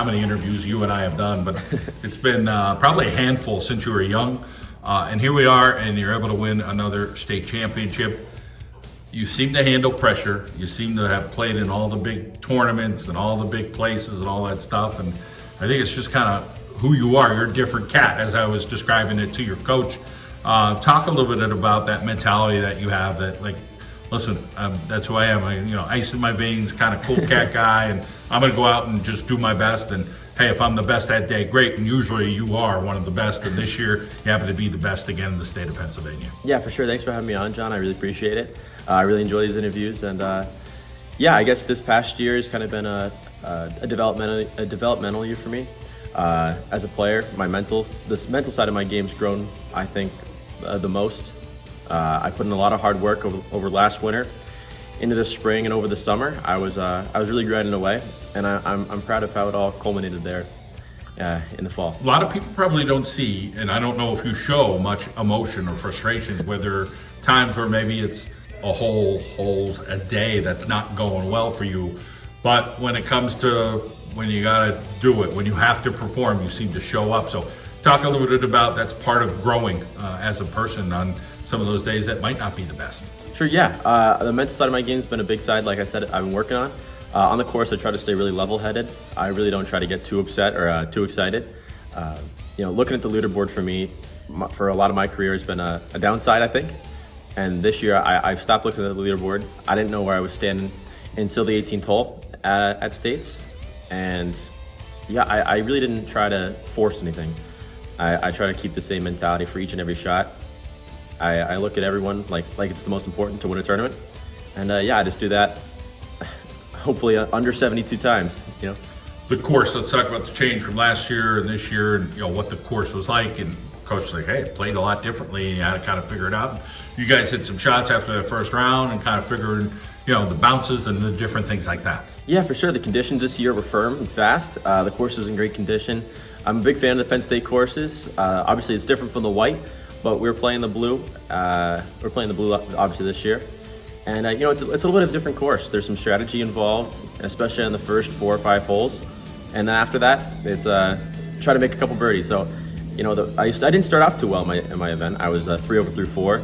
how many interviews you and I have done, but it's been probably a handful since you were young. And here we are, and you're able to win another state championship. You seem to handle pressure. You seem to have played in all the big tournaments and all the big places and all that stuff. And I think it's just kind of who you are. You're a different cat, as I was describing it to your coach. Talk a little bit about that mentality that you have. That, like, listen, that's who I am. Ice in my veins, kind of cool cat guy, and I'm going to go out and just do my best. And hey, if I'm the best that day, great. And usually you are one of the best. And this year, you happen to be the best again in the state of Pennsylvania. Yeah, for sure. Thanks for having me on, John. I really appreciate it. I really enjoy these interviews. And I guess this past year has kind of been a developmental year for me. As a player, the mental side of my game's grown, I think, the most. I put in a lot of hard work over last winter, into the spring and over the summer. I was really grinding away, and I'm proud of how it all culminated there in the fall. A lot of people probably don't see, and I don't know if you show much emotion or frustration, whether times where maybe it's a holes a day that's not going well for you, but when it comes to when you gotta do it, when you have to perform, you seem to show up. So talk a little bit about that's part of growing as a person on some of those days that might not be the best. Sure, yeah. The mental side of my game has been a big side, like I said, I've been working on. On the course, I try to stay really level-headed. I really don't try to get too upset or too excited. Looking at the leaderboard for me, for a lot of my career, has been a downside, I think. And this year, I've stopped looking at the leaderboard. I didn't know where I was standing until the 18th hole at States. And yeah, I really didn't try to force anything. I try to keep the same mentality for each and every shot. I look at everyone like it's the most important to win a tournament. And I just do that, hopefully under 72 times, The course, let's talk about the change from last year and this year, and what the course was like. And coach was like, hey, it played a lot differently, and you had to kind of figure it out. You guys hit some shots after the first round and kind of figuring, the bounces and the different things like that. Yeah, for sure. The conditions this year were firm and fast. The course was in great condition. I'm a big fan of the Penn State courses. Obviously, it's different from the white, but we're playing the blue. We're playing the blue, obviously, this year. And, it's a little bit of a different course. There's some strategy involved, especially on the first 4 or 5 holes. And then after that, it's try to make a couple birdies. So, I didn't start off too well in my event. I was 3 over through 4.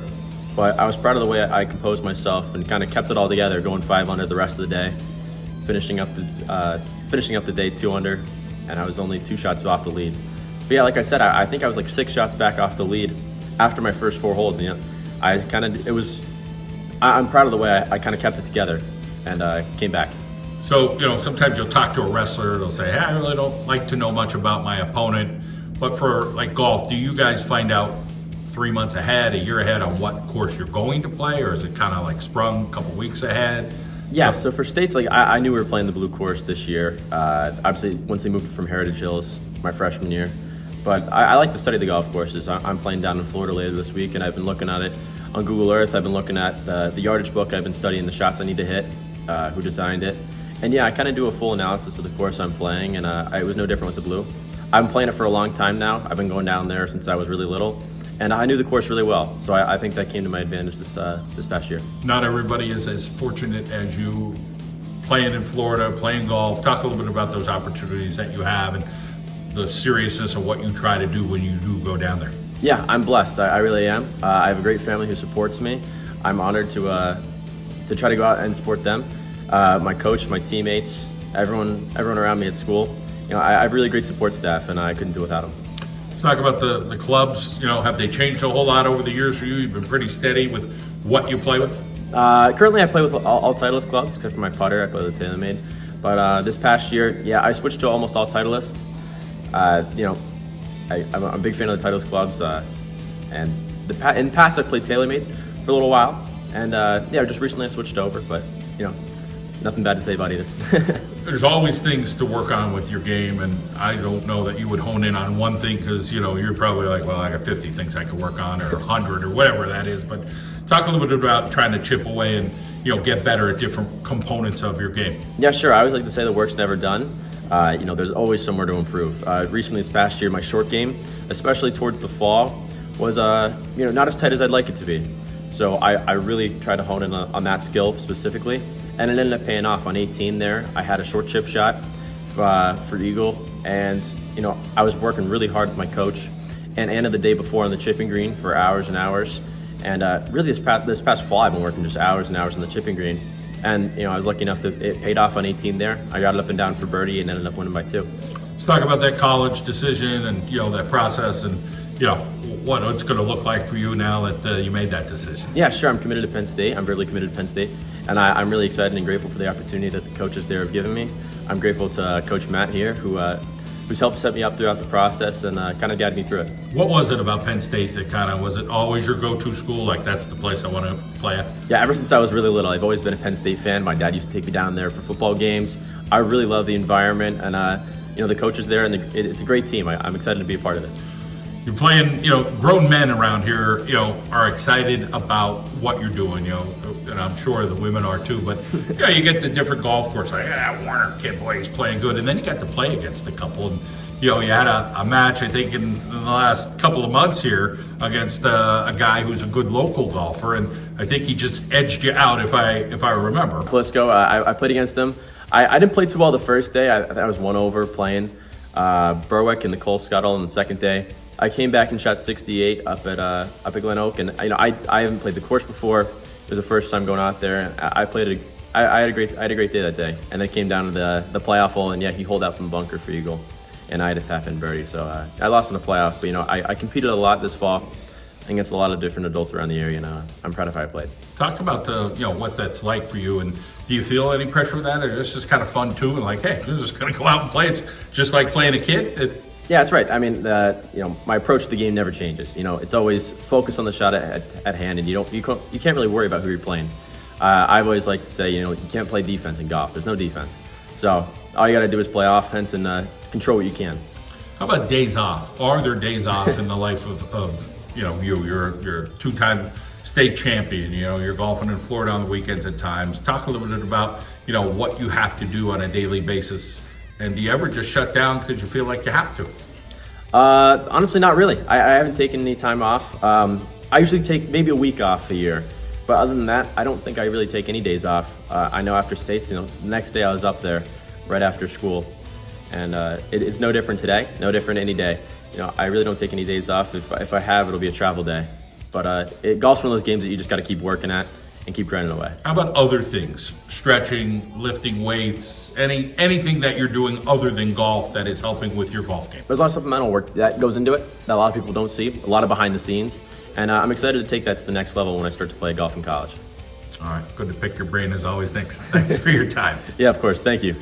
But I was proud of the way I composed myself and kind of kept it all together, going 5 under the rest of the day, finishing up the day 2 under, and I was only 2 shots off the lead. But yeah, like I said, I think I was like 6 shots back off the lead after my first 4 holes. I'm proud of the way I kind of kept it together and came back. So, sometimes you'll talk to a wrestler, they'll say, hey, I really don't like to know much about my opponent. But for like golf, do you guys find out 3 months ahead, a year ahead on what course you're going to play, or is it kind of like sprung a couple weeks ahead? Yeah, so for States, I knew we were playing the blue course this year. Obviously, once they moved from Heritage Hills my freshman year. But I like to study the golf courses. I'm playing down in Florida later this week, and I've been looking at it on Google Earth. I've been looking at the yardage book. I've been studying the shots I need to hit, who designed it. And yeah, I kind of do a full analysis of the course I'm playing, and it was no different with the blue. I've been playing it for a long time now. I've been going down there since I was really little. And I knew the course really well, so I think that came to my advantage this past year. Not everybody is as fortunate as you, playing in Florida, playing golf. Talk a little bit about those opportunities that you have and the seriousness of what you try to do when you do go down there. Yeah, I'm blessed. I really am. I have a great family who supports me. I'm honored to try to go out and support them. My coach, my teammates, everyone around me at school. I have really great support staff, and I couldn't do without them. Let's talk about the clubs. Have they changed a whole lot over the years for you? You've been pretty steady with what you play with? Currently, I play with all Titleist clubs, except for my putter. I play with TaylorMade. But this past year, I switched to almost all Titleist. I'm a big fan of the Titleist clubs. And in the past, I played TaylorMade for a little while. And just recently I switched over, but nothing bad to say about either. There's always things to work on with your game, and I don't know that you would hone in on one thing because, you're probably like, well, I got 50 things I could work on, or 100 or whatever that is. But talk a little bit about trying to chip away and, get better at different components of your game. Yeah, sure. I always like to say the work's never done. There's always somewhere to improve. Recently, this past year, my short game, especially towards the fall, was not as tight as I'd like it to be. So I really tried to hone in on that skill specifically. And it ended up paying off on 18 there. I had a short chip shot, for Eagle, and I was working really hard with my coach and Anna the day before on the chipping green for hours and hours. And really this past fall, I've been working just hours and hours on the chipping green. And I was lucky enough that it paid off on 18 there. I got it up and down for birdie and ended up winning by 2. Let's talk about that college decision and that process and what it's going to look like for you now that you made that decision. Yeah, sure. I'm committed to Penn State. I'm very committed to Penn State, and I'm really excited and grateful for the opportunity that the coaches there have given me. I'm grateful to Coach Matt here, who's helped set me up throughout the process and kind of guided me through it. What was it about Penn State that was it always your go-to school? Like, that's the place I want to play at? Yeah, ever since I was really little, I've always been a Penn State fan. My dad used to take me down there for football games. I really love the environment, and the coaches there, and it's a great team. I'm excited to be a part of it. You're playing, grown men around here, are excited about what you're doing, and I'm sure the women are too, but, you get the different golf course, like, Werner kid, boy, he's playing good, and then you got to play against a couple, and, you had a match, I think, in the last couple of months here against a guy who's a good local golfer, and I think he just edged you out, if I remember. Plisco, I played against him. I didn't play too well the first day. I was 1 over playing Berwick and the Cole Scuttle on the second day. I came back and shot 68 up at Glen Oak, and I haven't played the course before. It was the first time going out there. I had a great day that day, and it came down to the playoff hole, and he holed out from the bunker for Eagle, and I had a tap in birdie. So I lost in the playoff, but I competed a lot this fall against a lot of different adults around the area, and I'm proud of how I played. Talk about what that's like for you, and do you feel any pressure with that, or it's just kind of fun too, and like, hey, we're just gonna go out and play? It's just like playing a kid. Yeah, that's right. I mean, my approach to the game never changes. It's always focus on the shot at hand, and you can't really worry about who you're playing. I've always liked to say, you can't play defense in golf. There's no defense. So all you got to do is play offense and control what you can. How about days off? Are there days off in the life of you're a 2-time state champion, you're golfing in Florida on the weekends at times. Talk a little bit about, what you have to do on a daily basis. And do you ever just shut down because you feel like you have to? Honestly, not really. I haven't taken any time off. I usually take maybe a week off a year. But other than that, I don't think I really take any days off. I know after states, the next day I was up there right after school. And it's no different today, no different any day. I really don't take any days off. If I have, it'll be a travel day. But golf's one of those games that you just got to keep working at and keep grinding away. How about other things? Stretching, lifting weights, anything that you're doing other than golf that is helping with your golf game? There's a lot of supplemental work that goes into it that a lot of people don't see, a lot of behind the scenes. And I'm excited to take that to the next level when I start to play golf in college. All right, good to pick your brain as always. Thanks for your time. Yeah, of course. Thank you.